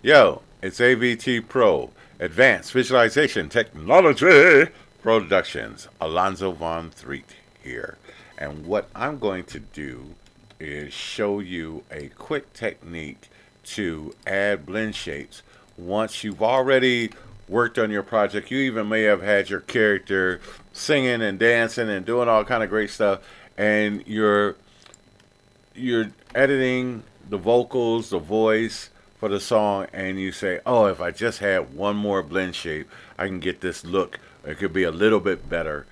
Yo, it's AVTPro, Advanced Visualization Technology Productions. Alonzo Von Threet here. And what I'm going to do is show you a quick technique to add blend shapes. Once you've already worked on your project, you even may have had your character singing and dancing and doing all kind of great stuff, and you're editing the vocals, the voice for the song, and you say, "Oh, if I just had one more blend shape, I can get this look. It could be a little bit better,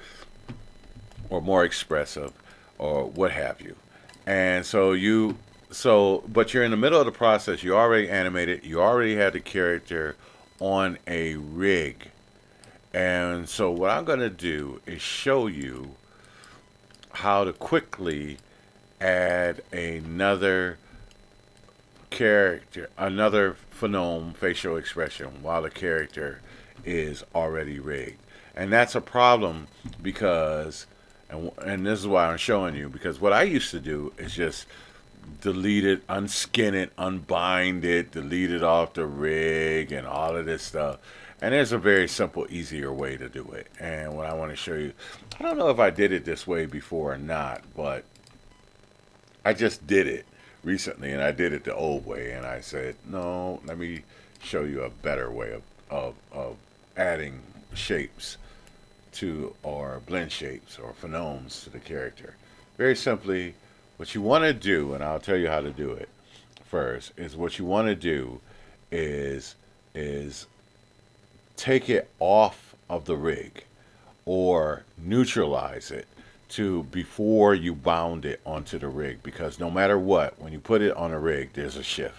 or more expressive, or what have you." And but you're in the middle of the process. You already animated. You already had the character on a rig, and so what I'm going to do is show you how to quickly add another phenome facial expression while the character is already rigged. And that's a problem because, and this is why I'm showing you, because what I used to do is just delete it, unskin it, unbind it, delete it off the rig, and all of this stuff. And there's a very simple, easier way to do it. And what I want to show you, I don't know if I did it this way before or not, but I just did it recently, and I did it the old way, and I said, no, let me show you a better way of adding shapes to, or blend shapes or phenomes to the character. Very simply, what you want to do, and I'll tell you how to do it first, is what you want to do is is take it off of the rig or neutralize it to before you bound it onto the rig, because no matter what, when you put it on a rig, there's a shift,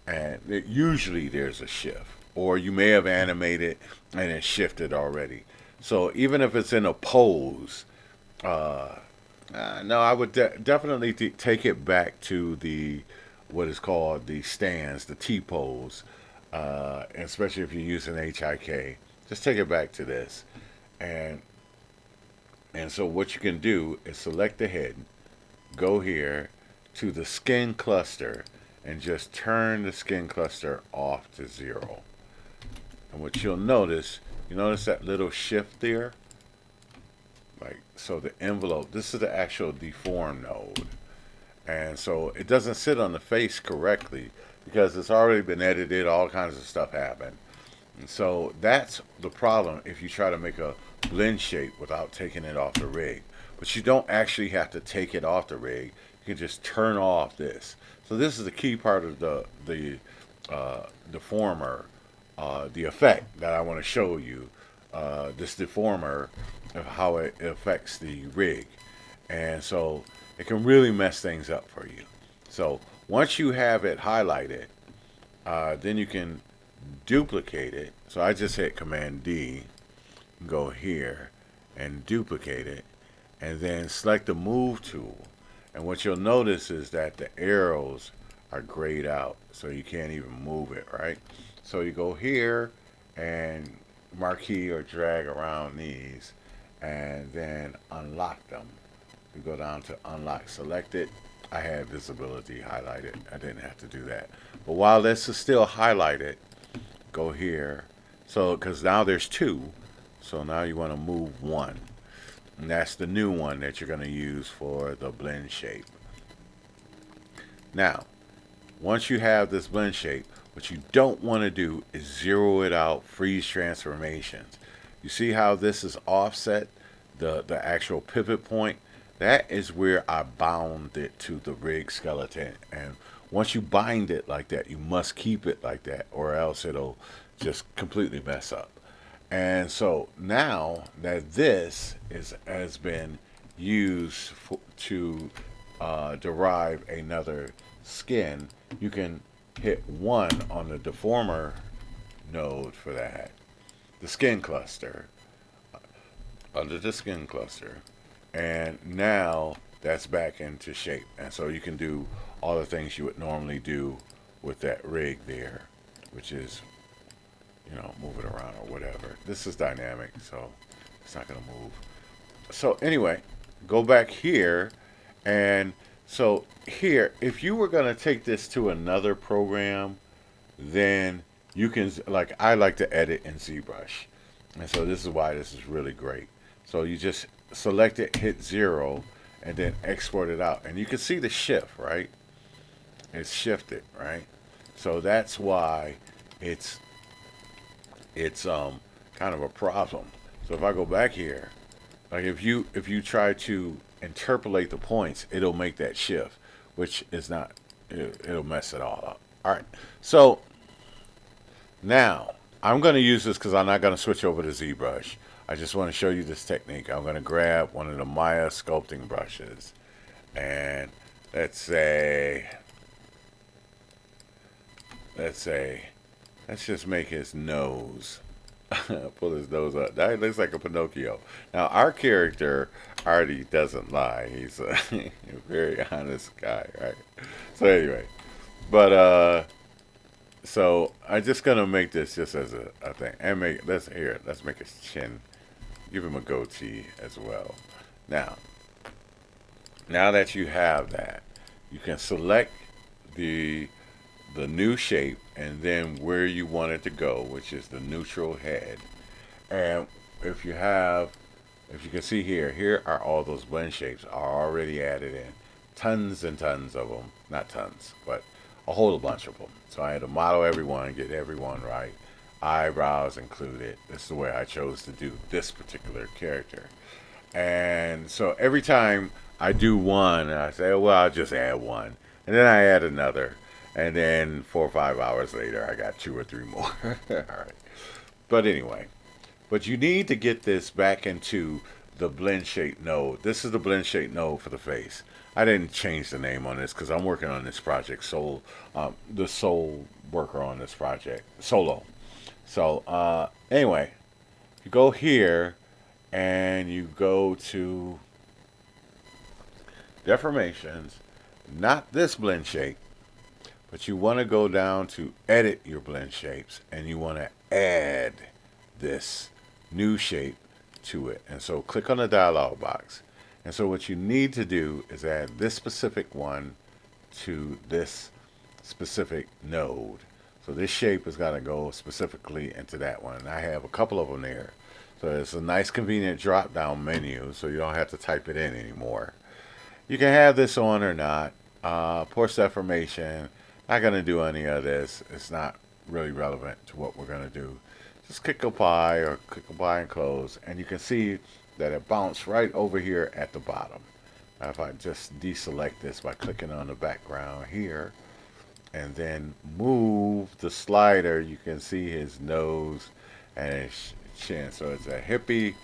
and usually there's a shift, or you may have animated and it shifted already. So even if it's in a pose, uh, no, I would definitely take it back to the what is called the stands, the T pose, especially if you're using HIK. Just take it back to this, and so what you can do is select the head, go here to the skin cluster, and just turn the skin cluster off to 0. And what you notice that little shift there? Like, so the envelope, this is the actual deform node. And so it doesn't sit on the face correctly because it's already been edited, all kinds of stuff happened. And so that's the problem if you try to make a blend shape without taking it off the rig. But you don't actually have to take it off the rig. You can just turn off this. So this is the key part of the deformer, the effect that I want to show you. This deformer of how it affects the rig, and so it can really mess things up for you. So once you have it highlighted, then you can duplicate it. So I just hit Command D, go here, and duplicate it, and then select the Move tool. And what you'll notice is that the arrows are grayed out, so you can't even move it, right? So you go here and marquee or drag around these, and then unlock them. You go down to unlock selected. I had visibility highlighted. I didn't have to do that. But while this is still highlighted, go here. So, because now there's two, so now you want to move one. And that's the new one that you're going to use for the blend shape. Now, once you have this blend shape, what you don't want to do is zero it out, freeze transformations. You see how this is offset, the actual pivot point? That is where I bound it to the rig skeleton. And once you bind it like that, you must keep it like that, or else it'll just completely mess up. And so now that has been used to derive another skin, you can hit 1 on the deformer node for that. The skin cluster, under the skin cluster. And now that's back into shape. And so you can do all the things you would normally do with that rig there, which is, move it around or whatever. This is dynamic, so it's not going to move. So anyway, go back here, and so here, if you were going to take this to another program, then you can, like, I like to edit in ZBrush. And so this is why this is really great. So you just select it, hit 0, and then export it out. And you can see the shift, right? It's shifted, right? So that's why it's it's kind of a problem. So if I go back here, like if you try to interpolate the points, it'll make that shift, which is not, it'll mess it all up. All right. So now I'm going to use this because I'm not going to switch over to ZBrush. I just want to show you this technique. I'm going to grab one of the Maya sculpting brushes, and let's say let's say let's just make his nose. Pull his nose up. That looks like a Pinocchio. Now our character already doesn't lie. He's a very honest guy, right? So anyway, but so I'm just gonna make this just as a thing, and let's make his chin. Give him a goatee as well. Now, now that you have that, you can select the the new shape and then where you want it to go, which is the neutral head. And if you have, if you can see here, here are all those blend shapes are already added in. Tons and tons of them. Not tons, but a whole bunch of them. So I had to model everyone, get everyone right. Eyebrows included. This is the way I chose to do this particular character. And so every time I do one, I say, oh, well, I'll just add one. And then I add another. And then 4 or 5 hours later, I got two or three more. All right. But anyway, but you need to get this back into the blend shape node. This is the blend shape node for the face. I didn't change the name on this because I'm working on this project the sole worker on this project solo. So anyway, you go here and you go to deformations, not this blend shape, but you want to go down to edit your blend shapes and you want to add this new shape to it. And so click on the dialog box. And so what you need to do is add this specific one to this specific node. So this shape is going to go specifically into that one. I have a couple of them there. So it's a nice convenient drop down menu so you don't have to type it in anymore. You can have this on or not. Force deformation. Not going to do any of this. It's not really relevant to what we're going to do. Just click apply or click apply and close, and you can see that it bounced right over here at the bottom. Now if I just deselect this by clicking on the background here and then move the slider, you can see his nose and his chin. So it's a hippie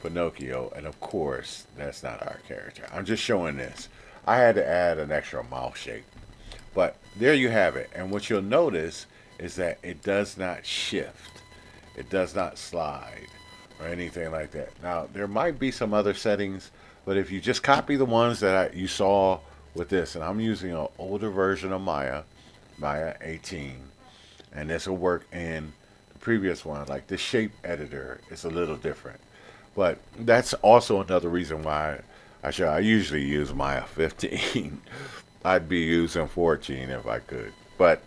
Pinocchio, and of course that's not our character. I'm just showing this. I had to add an extra mouth shape. But there you have it. And what you'll notice is that it does not shift. It does not slide or anything like that. Now, there might be some other settings, but if you just copy the ones that you saw with this, and I'm using an older version of Maya 18, and this will work in the previous one. Like the shape editor is a little different. But that's also another reason why I usually use Maya 15. I'd be using 14 if I could. But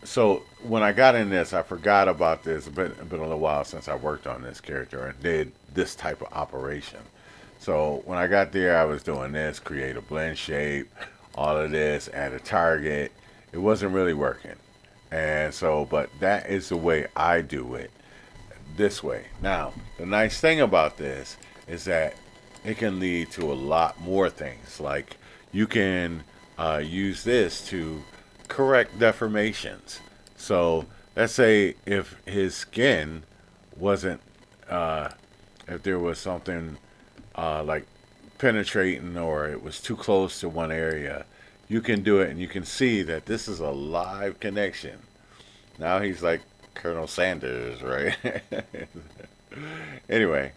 so when I got in this, I forgot about this. It's been a little while since I worked on this character and did this type of operation. So when I got there, I was doing this, create a blend shape, all of this, add a target. It wasn't really working. And so, but that is the way I do it, this way. Now, the nice thing about this is that it can lead to a lot more things. Like you can use this to correct deformations. So let's say if his skin wasn't, if there was something like penetrating or it was too close to one area, you can do it and you can see that this is a live connection. Now he's like Colonel Sanders, right? Anyway,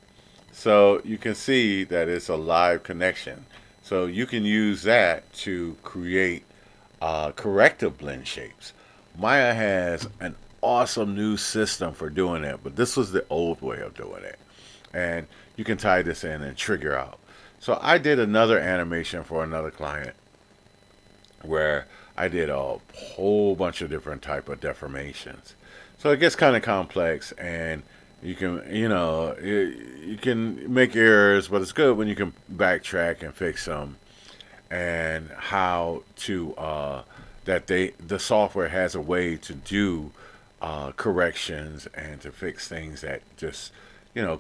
so you can see that it's a live connection. So you can use that to create corrective blend shapes. Maya has an awesome new system for doing it, but this was the old way of doing it. And you can tie this in and trigger out. So I did another animation for another client where I did a whole bunch of different type of deformations. So it gets kind of complex, and you can, you can make errors, but it's good when you can backtrack and fix them, and how to that the software has a way to do corrections and to fix things that just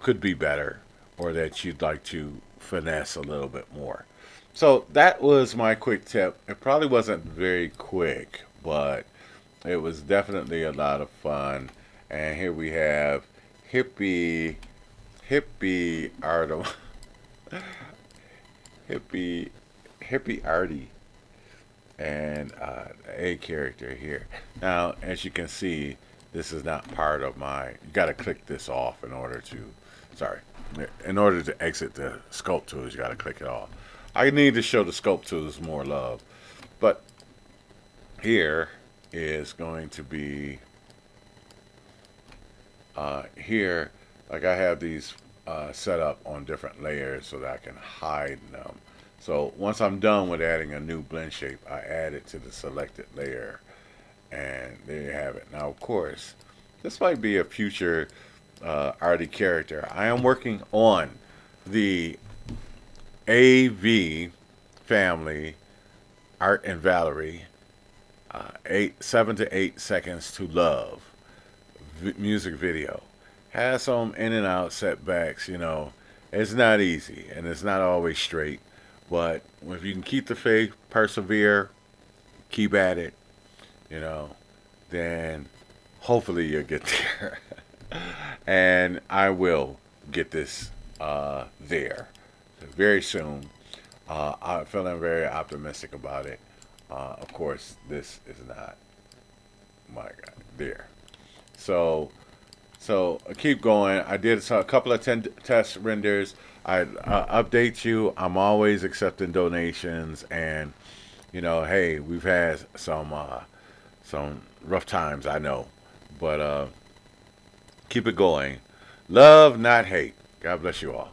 could be better, or that you'd like to finesse a little bit more. So that was my quick tip. It probably wasn't very quick, but it was definitely a lot of fun. And here we have hippie Artem hippie hippie Artie and a character here. Now, as you can see, this is not part of my. You got to click this off in order to. Sorry, in order to exit the sculpt tools, you got to click it off. I need to show the sculpt tools more love, but here is going to be here. Like I have these set up on different layers so that I can hide them. So once I'm done with adding a new blend shape, I add it to the selected layer, and there you have it. Now, of course, this might be a future arty character. I am working on the AV family Art and Valerie 7 to 8 seconds to love music video. Has some in and out setbacks. It's not easy and it's not always straight. But if you can keep the faith, persevere, keep at it, you know, then hopefully you'll get there. And I will get this there very soon. I'm feeling very optimistic about it. Of course, this is not my God there. So keep going. I did a couple of test renders. I update you. I'm always accepting donations, and hey, we've had some rough times, I know, but keep it going. Love, not hate. God bless you all.